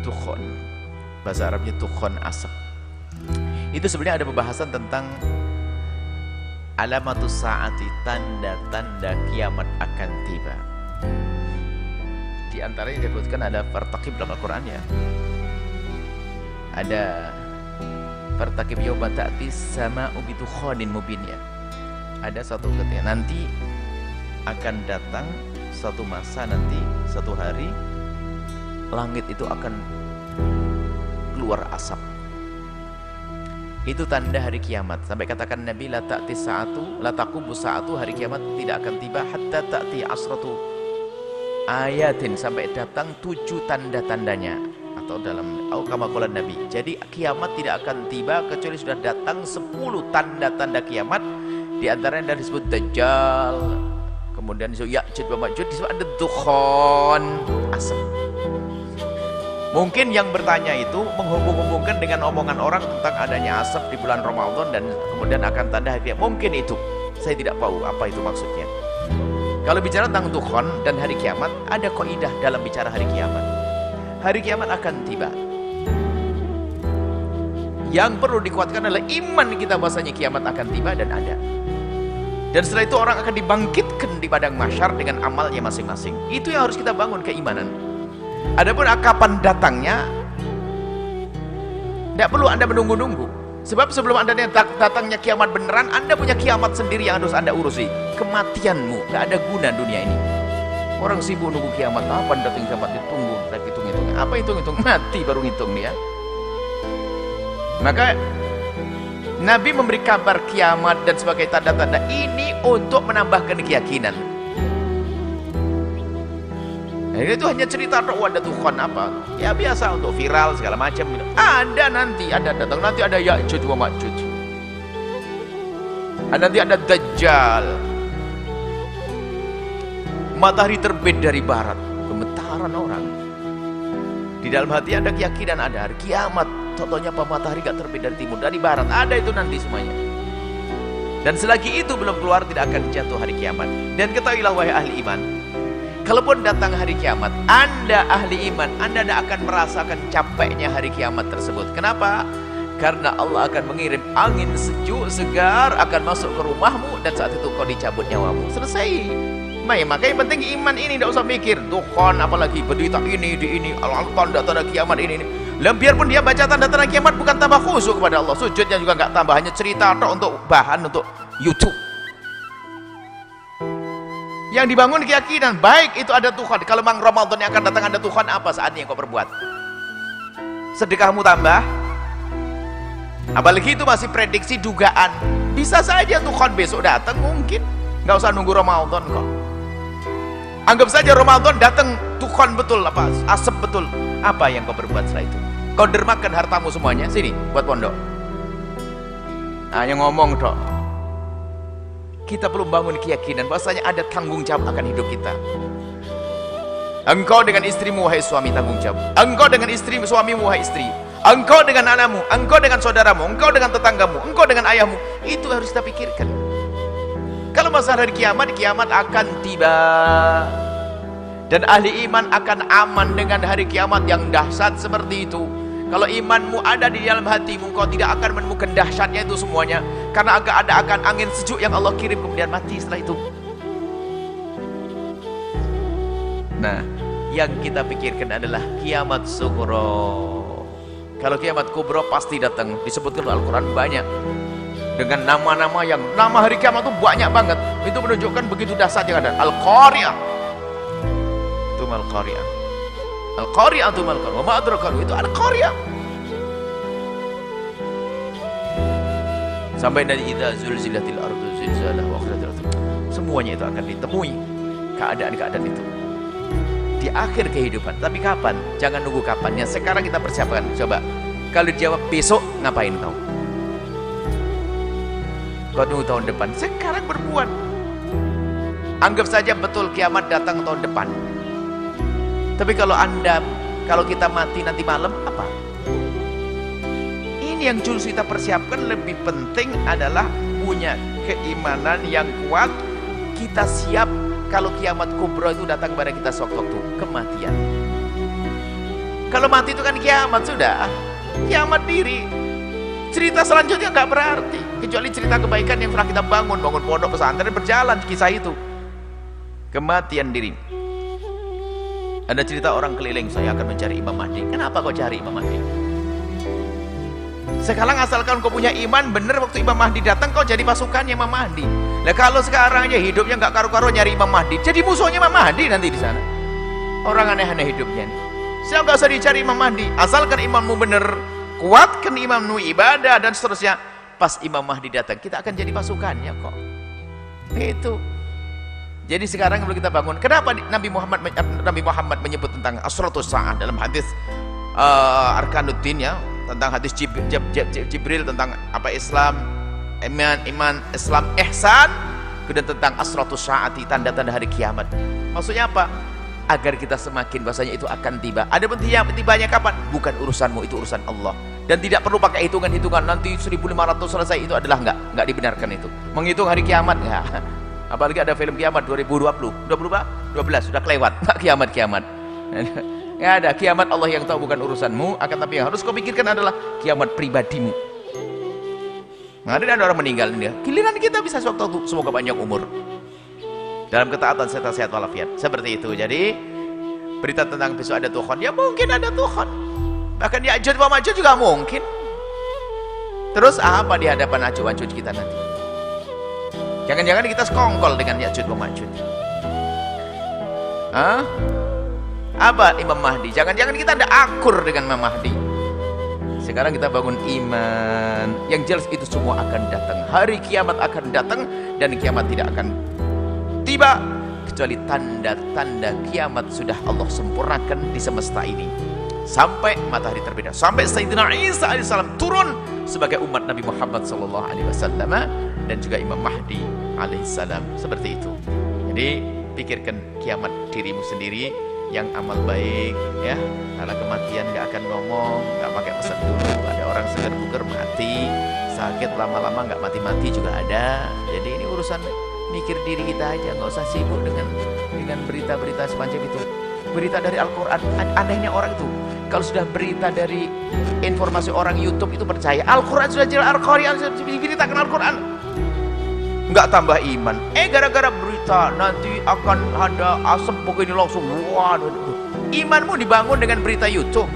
dukhon. Bahasa Arabnya dukhon, asap. Itu sebenarnya ada pembahasan tentang alamatus saati, tanda-tanda kiamat akan tiba. Di antaranya disebutkan ada fartaqib dalam Al-Quran ya. Ada fartaqib yawma ta'ti sama'u bidukhanin mubin ya. Ada satu ketika nanti akan datang satu masa, nanti satu hari langit itu akan keluar asap. Itu tanda hari kiamat. Sampai katakan Nabi, la ta'ti sa'atu, la taqumu sa'atu, hari kiamat tidak akan tiba hatta ta'ti asratu ayatin, sampai datang 7 tanda-tandanya. Atau dalam kama qala Nabi. Jadi kiamat tidak akan tiba kecuali sudah datang 10 tanda-tanda kiamat. Di antaranya ada disebut Dajjal, kemudian disebut Ya'juj wa Ma'juj, disebut ada dukhon, asap. Mungkin yang bertanya itu menghubung-hubungkan dengan omongan orang tentang adanya asap di bulan Ramadan dan kemudian akan tanda hari kiamat. Mungkin itu, saya tidak tahu apa itu maksudnya. Kalau bicara tentang dukhon dan hari kiamat, ada kaidah dalam bicara hari kiamat. Hari kiamat akan tiba. Yang perlu dikuatkan adalah iman kita bahwasanya kiamat akan tiba dan ada. Dan setelah itu orang akan dibangkitkan di padang mahsyar dengan amalnya masing-masing. Itu yang harus kita bangun, keimanan. Adapun kapan datangnya, tidak perlu Anda menunggu-nunggu. Sebab sebelum Anda datangnya kiamat beneran, Anda punya kiamat sendiri yang harus Anda urusi. Kematianmu, gak ada guna dunia ini. Orang sibuk nunggu kiamat, apa datang kiamat, ditunggu, saya hitung-hitung. Apa hitung-hitung? Mati baru ngitung dia. Maka Nabi memberi kabar kiamat dan sebagai tanda-tanda ini untuk menambahkan keyakinan. Nah, itu hanya cerita ada dukhon apa? Ya biasa untuk viral segala macam. Ada nanti, ada datang nanti, ada Ya'juj wa Ma'juj. Nanti ada Dajjal. Matahari terbit dari barat, gemetaran orang. Di dalam hati ada keyakinan ada hari kiamat. Contohnya apa? Matahari gak terbit dari timur, dari barat. Ada itu nanti semuanya. Dan selagi itu belum keluar, tidak akan jatuh hari kiamat. Dan ketahuilah wahai ahli iman, kalaupun datang hari kiamat, Anda ahli iman, Anda tidak akan merasakan capeknya hari kiamat tersebut. Kenapa? Karena Allah akan mengirim angin sejuk, segar, akan masuk ke rumahmu, dan saat itu kau dicabut nyawamu. Selesai. Maka yang penting iman ini, tidak usah mikir dukhon, apalagi berita ini, tanda-tanda kiamat ini. Biarpun dia baca tanda-tanda kiamat bukan tambah khusyuk kepada Allah, sujudnya juga nggak tambah, hanya cerita atau untuk bahan untuk YouTube. Yang dibangun keyakinan, baik itu ada Tuhan. Kalau memang Ramadan yang akan datang ada Tuhan, apa saatnya yang kau perbuat? Sedekahmu tambah. Apalagi itu masih prediksi, dugaan. Bisa saja Tuhan besok datang, mungkin. Nggak usah nunggu Ramadan kok. Anggap saja Ramadan datang, Tuhan betul, apa asap betul. Apa yang kau perbuat setelah itu? Kau dermakan hartamu semuanya, sini buat pondok. Nah, yang ngomong dok. Kita perlu bangun keyakinan bahwasanya ada tanggung jawab akan hidup kita. Engkau dengan istrimu wahai suami tanggung jawab. Engkau dengan istri suamimu wahai istri. Engkau dengan anakmu, engkau dengan saudaramu, engkau dengan tetanggamu, engkau dengan ayahmu. Itu harus kita pikirkan. Kalau masalah hari kiamat, kiamat akan tiba. Dan ahli iman akan aman dengan hari kiamat yang dahsyat seperti itu. Kalau imanmu ada di dalam hatimu, kau tidak akan menemukan dahsyatnya itu semuanya. Karena akan angin sejuk yang Allah kirim kemudian mati setelah itu. Nah, yang kita pikirkan adalah kiamat sugro. Kalau kiamat kubro pasti datang. Disebutkan dalam Al-Quran banyak. Dengan nama-nama yang, nama hari kiamat itu banyak banget. Itu menunjukkan begitu dahsyat yang ada. Al-Qari'ah. Itu Al-Qari'ah. Al-Qari'ah itu Al-Qari'ah. Wa ma adraka itu Al-Qari'ah. Sampai dari idza zulzilatil ardu zilzalaha wa akhrajatil ardu. Semuanya itu akan ditemui keadaan-keadaan itu di akhir kehidupan. Tapi kapan? Jangan nunggu kapannya. Sekarang kita persiapkan. Coba. Kalau dijawab besok, ngapain kau? Kau tunggu tahun depan. Sekarang berbuat. Anggap saja betul kiamat datang tahun depan. Tapi kalau kita mati nanti malam, apa? Ini yang harus kita persiapkan. Lebih penting adalah punya keimanan yang kuat. Kita siap kalau kiamat kubra itu datang kepada kita sewaktu-waktu kematian. Kalau mati itu kan kiamat sudah. Kiamat diri. Cerita selanjutnya nggak berarti. Kecuali cerita kebaikan yang telah kita bangun pondok pesantren, berjalan kisah itu. Kematian diri. Ada cerita orang keliling, saya akan mencari Imam Mahdi. Kenapa kau cari Imam Mahdi? Sekarang asalkan kau punya iman bener, waktu Imam Mahdi datang kau jadi pasukannya Imam Mahdi. Nah kalau sekarang aja hidupnya nggak karu-karu nyari Imam Mahdi, jadi musuhnya Imam Mahdi nanti di sana. Orang aneh-aneh hidupnya nih. Saya nggak usah dicari Imam Mahdi, asalkan imammu bener, kuatkan imammu ibadah dan seterusnya. Pas Imam Mahdi datang, kita akan jadi pasukannya kok. Itu. Jadi sekarang kalau kita bangun, kenapa Nabi Muhammad menyebut tentang asratus sa'ah dalam hadis Arkanuddin ya, tentang hadis Jibril tentang apa Islam, iman, Islam, ihsan, kemudian tentang asratus sa'ati, tanda-tanda hari kiamat. Maksudnya apa? Agar kita semakin bahasanya itu akan tiba. Ada pentingnya tibanya kapan? Bukan urusanmu, itu urusan Allah. Dan tidak perlu pakai hitungan-hitungan nanti 1500 selesai, itu adalah enggak dibenarkan itu. Menghitung hari kiamat enggak. Apalagi ada film kiamat 2020, 12 sudah kelewat, enggak kiamat. Enggak ada kiamat, Allah yang tahu, bukan urusanmu. Akan tapi yang harus kau pikirkan adalah kiamat pribadimu. Nah, ada orang meninggal ini, giliran kita bisa sewaktu, semoga panjang umur. Dalam ketaatan serta sehat walafiat. Seperti itu. Jadi berita tentang besok ada Tuhan, ya mungkin ada Tuhan. Bahkan Ya'juj wa Ma'juj juga mungkin. Terus apa di hadapan Ya'juj wa Ma'juj kita nanti? Jangan-jangan kita sekongkol dengan Ya'juj wa Ma'juj. Hah? Apa Imam Mahdi? Jangan-jangan kita ada akur dengan Imam Mahdi. Sekarang kita bangun iman. Yang jelas itu semua akan datang. Hari kiamat akan datang dan kiamat tidak akan tiba kecuali tanda-tanda kiamat sudah Allah sempurnakan di semesta ini. Sampai matahari terbit, sampai Sayyidina Isa alaihissalam turun sebagai umat Nabi Muhammad sallallahu alaihi wasallam, dan juga Imam Mahdi alaihissalam. Seperti itu. Jadi pikirkan kiamat dirimu sendiri, yang amal baik ya. Kalau kematian nggak akan ngomong, nggak pakai pesan dulu. Ada orang segar bugar mati, sakit lama-lama nggak mati-mati juga ada. Jadi ini urusan mikir diri kita aja, nggak usah sibuk dengan berita-berita semacam itu. Berita dari Al-Quran, anehnya orang itu kalau sudah berita dari informasi orang YouTube itu percaya. Al-Quran sudah jelas, Al-Quran sudah diberitakan Al-Quran, nggak tambah iman. Gara-gara berita nanti akan ada asap begini langsung, waduh. Imanmu dibangun dengan berita YouTube.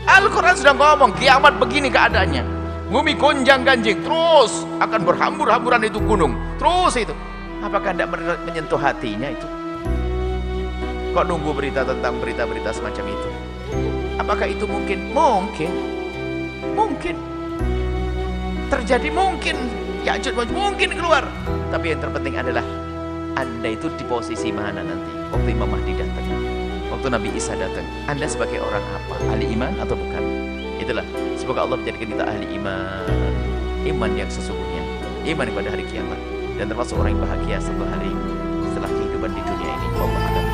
Al-Quran sudah ngomong kiamat begini keadaannya, bumi gonjang ganjing, terus akan berhambur-hamburan itu gunung, terus itu. Apakah tidak menyentuh hatinya itu? Kok nunggu berita tentang berita-berita semacam itu? Apakah itu mungkin? Mungkin terjadi, mungkin Ya'juj mungkin keluar. Tapi yang terpenting adalah Anda itu di posisi mana nanti waktu Imam Mahdi datang, waktu Nabi Isa datang. Anda sebagai orang apa? Ahli iman atau bukan? Itulah, semoga Allah menjadikan kita ahli iman yang sesungguhnya, iman kepada hari kiamat, dan termasuk orang yang bahagia setelah kehidupan di dunia ini. Allah akan